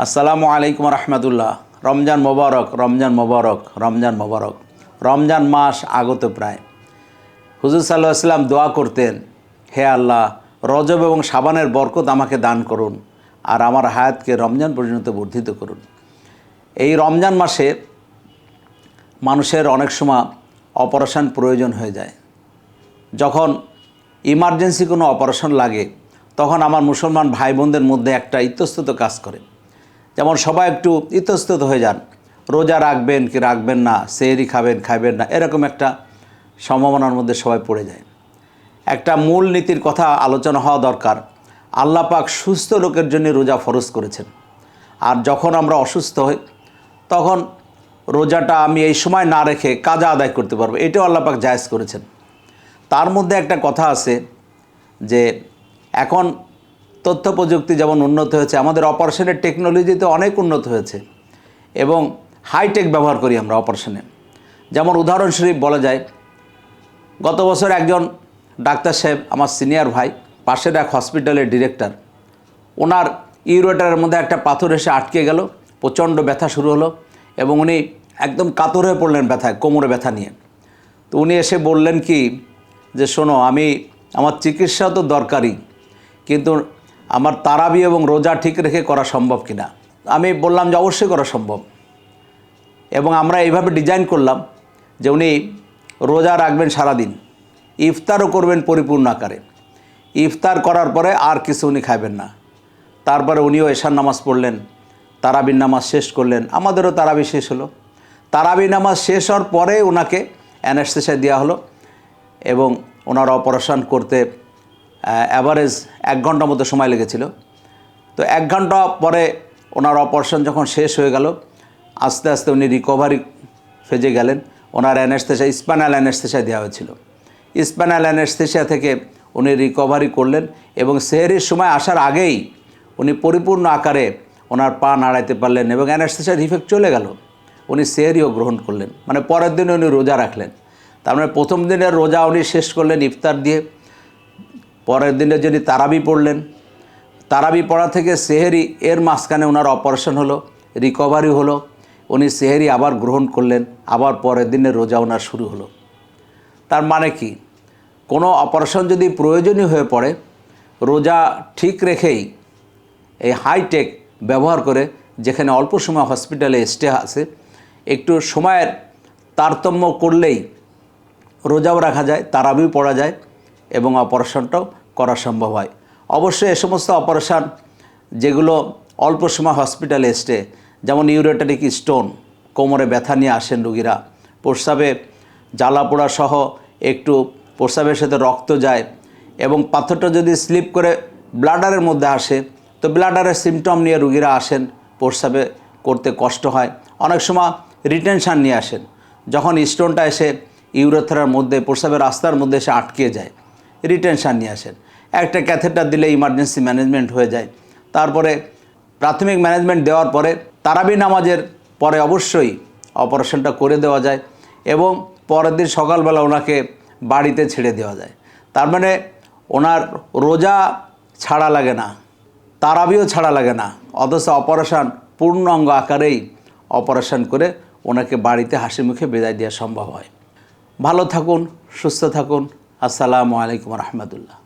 আসসালামু আলাইকুম রহমতুল্লাহ। রমজান মোবারক, রমজান মোবারক, রমজান মোবারক। রমজান মাস আগত প্রায়। হুজুর সাল্লাল্লাহু আলাইহি ওয়াসাল্লাম দোয়া করতেন, হে আল্লাহ, রজব এবং শাবানের বরকত আমাকে দান করুন আর আমার হায়াতকে রমজান পর্যন্ত বর্ধিত করুন। এই রমজান মাসে মানুষের অনেক সময় অপারেশন প্রয়োজন হয়ে যায়। যখন ইমার্জেন্সি কোনো অপারেশন লাগে তখন আমার মুসলমান ভাই বোনদের মধ্যে একটা ইতস্তত কাজ করে। যেমন সবাই একটু ইতস্তত হয়ে যান, রোজা রাখবেন কি রাখবেন না, সেহরি খাবেন খাইবেন না, এরকম একটা সম্ভাবনার মধ্যে সবাই পড়ে যায়। একটা মূল নীতির কথা আলোচনা হওয়া দরকার। আল্লাহ পাক সুস্থ লোকের জন্য রোজা ফরজ করেছেন, আর যখন আমরা অসুস্থ হই তখন রোজাটা আমি এই সময় না রেখে কাজা আদায় করতে পারবো, এটাও আল্লাহ পাক জায়েজ করেছেন। তার মধ্যে একটা কথা আছে যে এখন তথ্য প্রযুক্তি যেমন উন্নত হয়েছে, আমাদের অপারেশনের টেকনোলজিতে অনেক উন্নত হয়েছে এবং হাইটেক ব্যবহার করি আমরা অপারেশনে। যেমন উদাহরণস্বরূপ বলা যায়, গত বছর একজন ডাক্তার সাহেব, আমার সিনিয়র ভাই, পাশের এক হসপিটালের ডিরেক্টর, ওনার ইউরেটারের মধ্যে একটা পাথর এসে আটকে গেল, প্রচণ্ড ব্যথা শুরু হলো এবং উনি একদম কাতর হয়ে পড়লেন ব্যথায়, কোমরে ব্যথা নিয়ে। তো উনি এসে বললেন কি যে শোনো, আমার চিকিৎসা তো দরকারি, কিন্তু আমার তারাবি এবং রোজা ঠিক রেখে করা সম্ভব কিনা। আমি বললাম যে অবশ্যই করা সম্ভব, এবং আমরা এইভাবে ডিজাইন করলাম যে উনি রোজা রাখবেন সারাদিন, ইফতারও করবেন পরিপূর্ণ আকারে, ইফতার করার পরে আর কিছু উনি খাবেন না। তারপরে উনিও এশার নামাজ পড়লেন, তারাবির নামাজ শেষ করলেন, আমাদেরও তারাবি শেষ হলো। তারাবি নামাজ শেষ হওয়ার পরে ওনাকে অ্যানেস্থেসিয়া দেওয়া হলো এবং ওনার অপারেশন করতে অ্যাভারেজ 1 ঘন্টার মতো সময় লেগেছিল। তো 1 ঘন্টা পরে ওনার অপারেশন যখন শেষ হয়ে গেল, আস্তে আস্তে উনি রিকভারি ফেজে গেলেন। ওনার অ্যানেস্থেসিয়া, স্পাইনাল অ্যানেস্থেসিয়া দেওয়া হয়েছিল। স্পাইনাল অ্যানেস্থেসিয়া থেকে উনি রিকভারি করলেন এবং সেহরির সময় আসার আগেই উনি পরিপূর্ণ আকারে ওনার পা নাড়াইতে পারলেন এবং অ্যানেস্থেসিয়ার ইফেক্ট চলে গেল। উনি সেহরিও গ্রহণ করলেন, মানে পরের দিনে উনি রোজা রাখলেন। তার মানে প্রথম দিনের রোজা উনি শেষ করলেন ইফতার দিয়ে, পরের দিনে যিনি তারাবি পড়লেন, তারাবি পড়া থেকে সেহরি, এর মাঝখানে ওনার অপারেশন হলো, রিকভারি হলো, উনি সেহরি আবার গ্রহণ করলেন, আবার পরের দিনে রোজা ওনার শুরু হলো। তার মানে কি, কোনো অপারেশন যদি প্রয়োজনীয় হয়ে পড়ে, রোজা ঠিক রেখেই এই হাইটেক ব্যবহার করে, যেখানে অল্প সময় হসপিটালে স্টে আছে, একটু সময়ের তারতম্য করলেই রোজাও রাখা যায়, তারাবিও পড়া যায় এবং অপারেশনটাও করা সম্ভব হয়। অবশ্যই এ সমস্ত অপারেশন যেগুলো অল্প সময় হসপিটালে স্টে, যেমন ইউরেটারিক স্টোন, কোমরে ব্যথা নিয়ে আসেন রুগীরা, প্রস্রাবে জ্বালা পোড়া সহ একটু প্রস্রাবের সাথে রক্ত যায় এবং পাথরটা যদি স্লিপ করে ব্লাডারের মধ্যে আসে, তো ব্লাডারের সিমটম নিয়ে রুগীরা আসেন, প্রস্রাবে করতে কষ্ট হয়, অনেক সময় রিটেনশান নিয়ে আসেন। যখন স্টোনটা এসে ইউরেথ্রার মধ্যে, প্রস্রাবের রাস্তার মধ্যে এসে আটকে যায়, রিটেনশান নিয়ে আসেন, একটা ক্যাথেটার দিলে ইমার্জেন্সি ম্যানেজমেন্ট হয়ে যায়। তারপরে প্রাথমিক ম্যানেজমেন্ট দেওয়ার পরে তারাবি নামাজের পরে অবশ্যই অপারেশনটা করে দেওয়া যায় এবং পরের দিন সকালবেলা ওনাকে বাড়িতে ছেড়ে দেওয়া যায়। তার মানে ওনার রোজা ছাড়া লাগে না, তারাবিও ছাড়া লাগে না, অথচ অপারেশন পূর্ণাঙ্গ আকারেই অপারেশন করে ওনাকে বাড়িতে হাসি মুখে বিদায় দেওয়া সম্ভব হয়। ভালো থাকুন, সুস্থ থাকুন। আসসালামু আলাইকুম রহমতুল্লাহ।